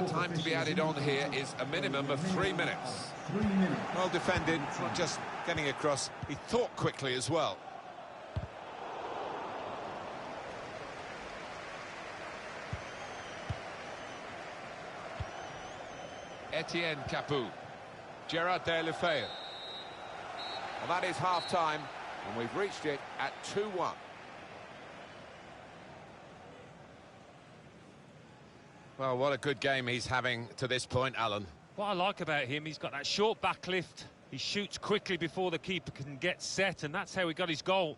S4: time to be added on here is a minimum of 3 minutes.
S6: 3 minutes.
S4: Well defended, not just getting across, he thought quickly as well. Etienne Capoue, Gerard Deulofeu. Well, that is half-time, and we've reached it at 2-1. Well, what a good game he's having to this point, Alan.
S5: What I like about him, he's got that short back lift. He shoots quickly before the keeper can get set, and that's how he got his goal.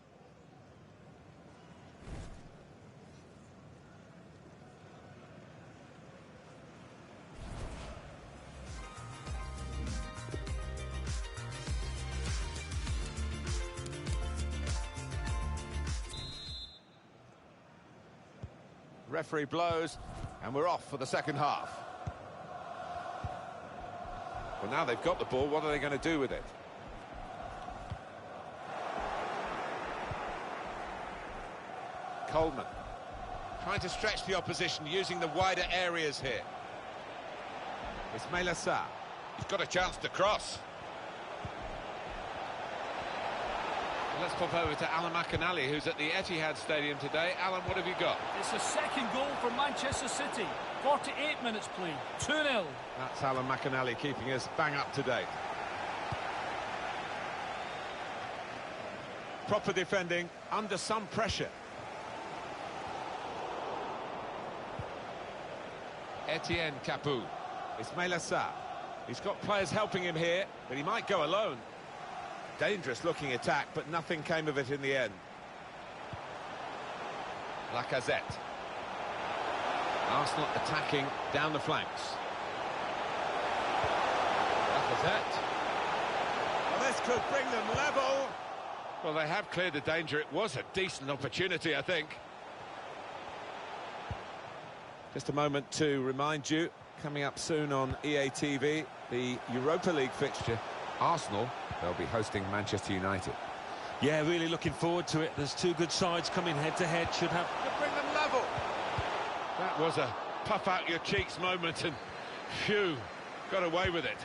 S4: Referee blows, and we're off for the second half. Well, now they've got the ball, what are they going to do with it? Coleman, trying to stretch the opposition, using the wider areas here. Ismaila Sarr, he's got a chance to cross. Let's pop over to Alan McInally, who's at the Etihad Stadium today. Alan, what have you got?
S9: It's a second goal for Manchester City. 48 minutes played, 2-0.
S4: That's Alan McInally keeping us bang up to date. Proper defending, under some pressure. Etienne Capoue, Ismaila Sarr. He's got players helping him here, but he might go alone. Dangerous looking attack, but nothing came of it in the end. Lacazette. Arsenal attacking down the flanks. Lacazette. Well, this could bring them level. Well, they have cleared the danger. It was a decent opportunity, I think. Just a moment to remind you, coming up soon on EA TV, the Europa League fixture. Arsenal, they'll be hosting Manchester United.
S5: Yeah, really looking forward to it. There's two good sides coming head-to-head. Should have
S4: To bring them level. That was a puff-out-your-cheeks moment, and phew, got away with it.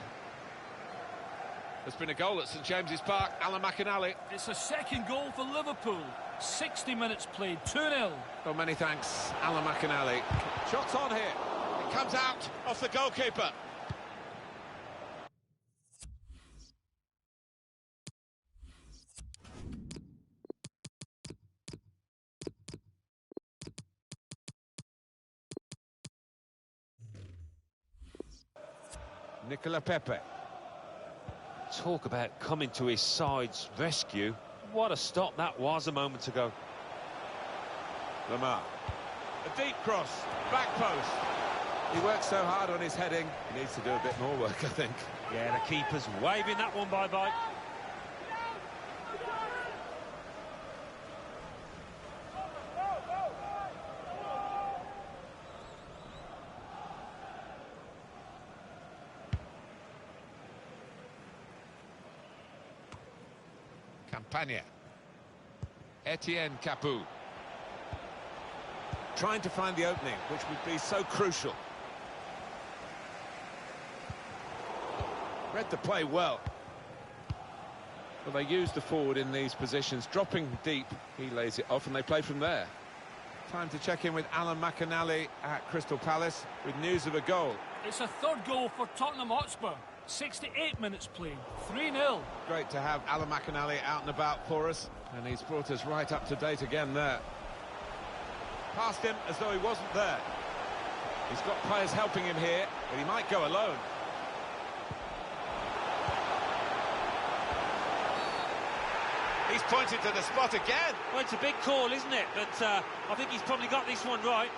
S4: There's been a goal at St James's Park. Alan McInally.
S9: It's a second goal for Liverpool. 60 minutes played, 2-0.
S4: Well, many thanks, Alan McInally. Shots on here. It comes out off the goalkeeper. Nicola Pepe.
S5: talk about coming to his side's rescue. What a stop that was a moment ago.
S4: Lamar. A deep cross, back post. He works so hard on his heading, he needs to do a bit more work, I think.
S5: Yeah, the keeper's waving that one bye-bye.
S4: Campagna. Etienne Capoue. Trying to find the opening, which would be so crucial. Read the play well. Well, they use the forward in these positions, dropping deep. He lays it off and they play from there. Time to check in with Alan McInally at Crystal Palace with news of a goal.
S9: It's a third goal for Tottenham Hotspur. 68 minutes played, 3-0.
S4: Great to have Alan McInally out and about for us, and he's brought us right up to date again there. Past him as though he wasn't there. He's got players helping him here, but he might go alone. He's pointed to the spot again.
S5: Well, it's a big call, isn't it? But I think he's probably got this one right.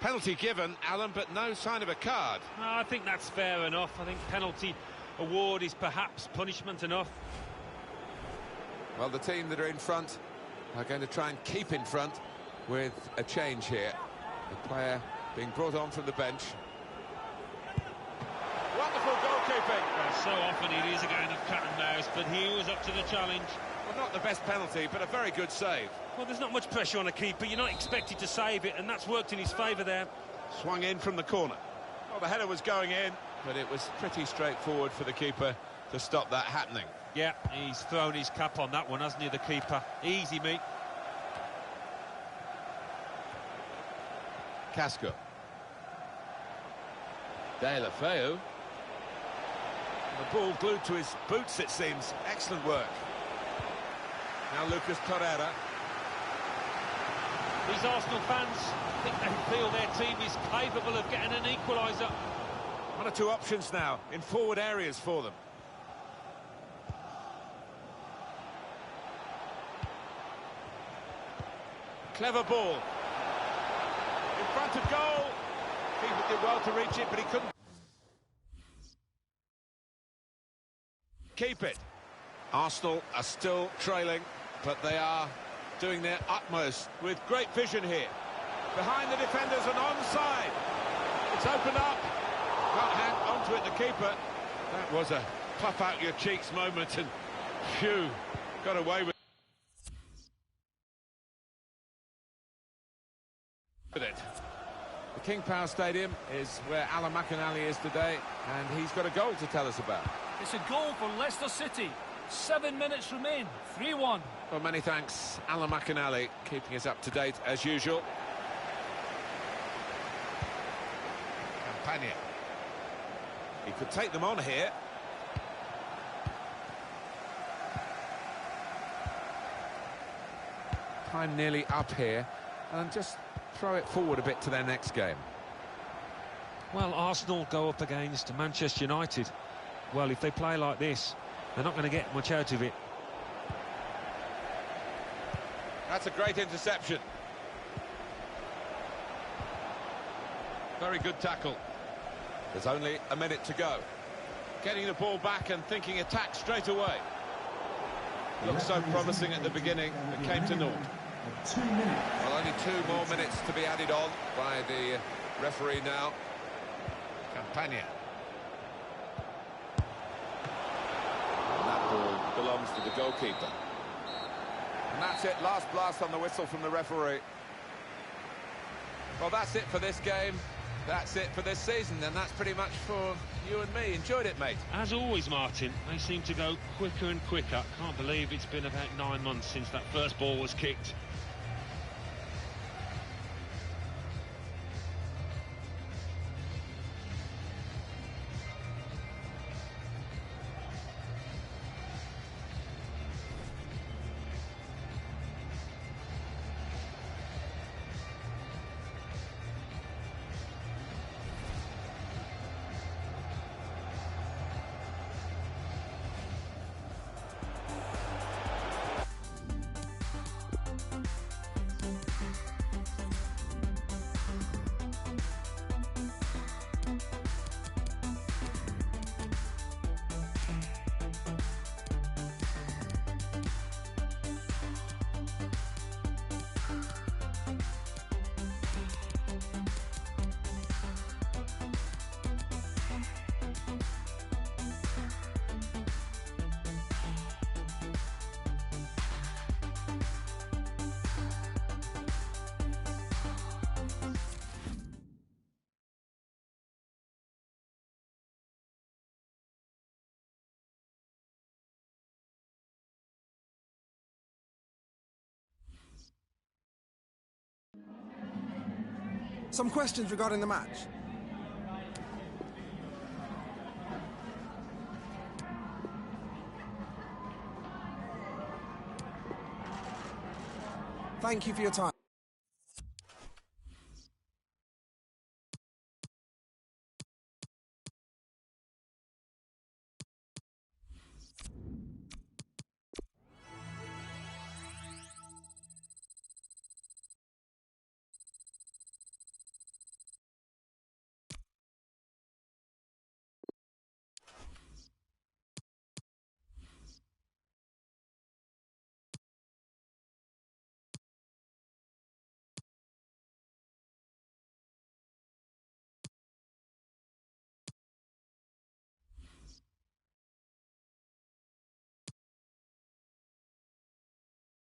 S4: Penalty given, Alan, but no sign of a card.
S5: I think that's fair enough. I think penalty award is perhaps punishment enough.
S4: Well, the team that are in front are going to try and keep in front with a change here. The player being brought on from the bench. Wonderful goalkeeping.
S5: Well, so often it is a game of cat and mouse, but he was up to the challenge.
S4: Well, not the best penalty, but a very good save.
S5: Well, there's not much pressure on a keeper. You're not expected to save it, and that's worked in his favour there.
S4: Swung in from the corner. Well, the header was going in, but it was pretty straightforward for the keeper to stop that happening.
S5: Yeah, he's thrown his cap on that one, hasn't he, the keeper? Easy, mate.
S4: Casco. Deulofeu. The ball glued to his boots, it seems. Excellent work. Now Lucas Torreira.
S5: These Arsenal fans think they feel their team is capable of getting an equaliser.
S4: One or two options now in forward areas for them. Clever ball. In front of goal. Keeper did well to reach it, but he couldn't keep it. Arsenal are still trailing, but they are doing their utmost with great vision here. Behind the defenders and onside. It's opened up. Can't hang onto it, the keeper. That was a puff out your cheeks moment, and phew, got away with it. The King Power Stadium is where Alan McInally is today, and he's got a goal to tell us about.
S9: It's a goal for Leicester City. 7 minutes remain. 3-1.
S4: Well, many thanks, Alan McInally, keeping us up to date as usual. Campagna. He could take them on here. Time nearly up here, and just throw it forward a bit to their next game.
S5: Well, Arsenal go up against Manchester United. Well, if they play like this, they're not going to get much out of it.
S4: That's a great interception. Very good tackle. There's only a minute to go. Getting the ball back and thinking attack straight away. Looked so promising at the beginning, but came to naught.
S6: 2 minutes.
S4: Well, only 2 more minutes to be added on by the referee now. Campagna. And that ball belongs to the goalkeeper. And that's it, last blast on the whistle from the referee. Well, that's it for this game. That's it for this season, and that's pretty much for you and me. Enjoyed it, mate.
S5: As always, Martin, they seem to go quicker and quicker. Can't believe it's been about 9 months since that first ball was kicked.
S10: Some questions regarding the match. Thank you for your time.